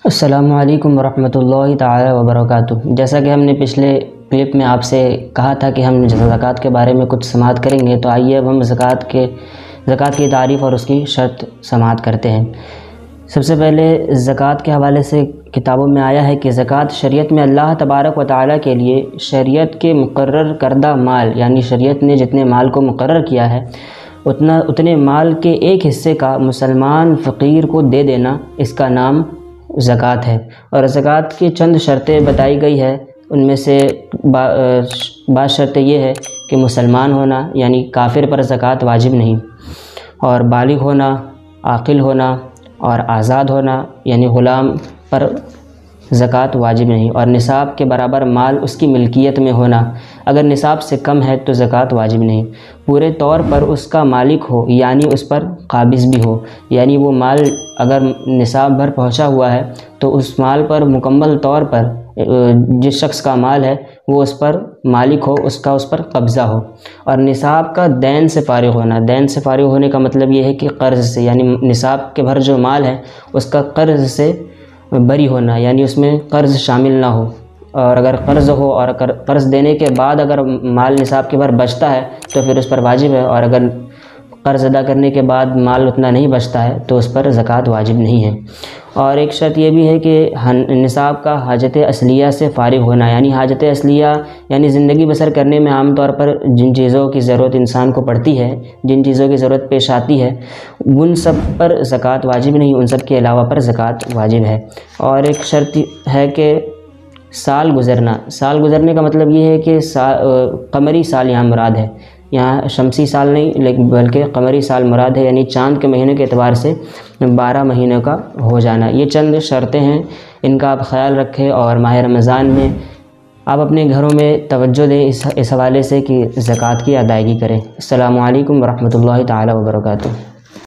السلام علیکم ورحمۃ اللہ تعالی وبرکاتہ۔ جیسا کہ ہم نے پچھلے کلپ میں آپ سے کہا تھا کہ ہم زکوٰۃ کے بارے میں کچھ سماعت کریں گے، تو آئیے اب ہم زکوٰۃ کی تعریف اور اس کی شرط سماعت کرتے ہیں۔ سب سے پہلے زکوٰۃ کے حوالے سے کتابوں میں آیا ہے کہ زکوٰۃ شریعت میں اللہ تبارک و تعالیٰ کے لیے شریعت کے مقرر کردہ مال، یعنی شریعت نے جتنے مال کو مقرر کیا ہے اتنے مال کے ایک حصے کا مسلمان فقیر کو دے دینا، اس کا نام زکوٰۃ ہے۔ اور زکوٰۃ کی چند شرطیں بتائی گئی ہے، ان میں سے بعض شرطیں یہ ہے کہ مسلمان ہونا، یعنی کافر پر زکوٰۃ واجب نہیں، اور بالغ ہونا، عاقل ہونا اور آزاد ہونا، یعنی غلام پر زکوٰۃ واجب نہیں، اور نصاب کے برابر مال اس کی ملکیت میں ہونا، اگر نصاب سے کم ہے تو زکوٰۃ واجب نہیں، پورے طور پر اس کا مالک ہو یعنی اس پر قابض بھی ہو، یعنی وہ مال اگر نصاب بھر پہنچا ہوا ہے تو اس مال پر مکمل طور پر جس شخص کا مال ہے وہ اس پر مالک ہو، اس پر قبضہ ہو، اور نصاب کا دین سے فارغ ہونا۔ دین سے فارغ ہونے کا مطلب یہ ہے کہ قرض سے، یعنی نصاب کے بھر جو مال ہے اس کا قرض سے بری ہونا، یعنی اس میں قرض شامل نہ ہو، اور اگر قرض ہو اور قرض دینے کے بعد اگر مال نصاب کے بھر بچتا ہے تو پھر اس پر واجب ہے، اور اگر قرض ادا کرنے کے بعد مال اتنا نہیں بچتا ہے تو اس پر زکوٰۃ واجب نہیں ہے۔ اور ایک شرط یہ بھی ہے کہ نصاب کا حاجت اصلیہ سے فارغ ہونا، یعنی حاجت اصلیہ یعنی زندگی بسر کرنے میں عام طور پر جن چیزوں کی ضرورت انسان کو پڑتی ہے، جن چیزوں کی ضرورت پیش آتی ہے، ان سب پر زکوٰۃ واجب نہیں، ان سب کے علاوہ پر زکوٰۃ واجب ہے۔ اور ایک شرط ہے کہ سال گزرنے کا مطلب یہ ہے کہ قمری سال یہاں مراد ہے، یہاں شمسی سال نہیں لیکن بلکہ قمری سال مراد ہے، یعنی چاند کے مہینے کے اعتبار سے 12 مہینوں کا ہو جانا۔ یہ چند شرطیں ہیں، ان کا آپ خیال رکھیں، اور ماہ رمضان میں آپ اپنے گھروں میں توجہ دیں اس حوالے سے کہ زکوٰۃ کی ادائیگی کریں۔ السلام علیکم ورحمۃ اللہ تعالی وبرکاتہ۔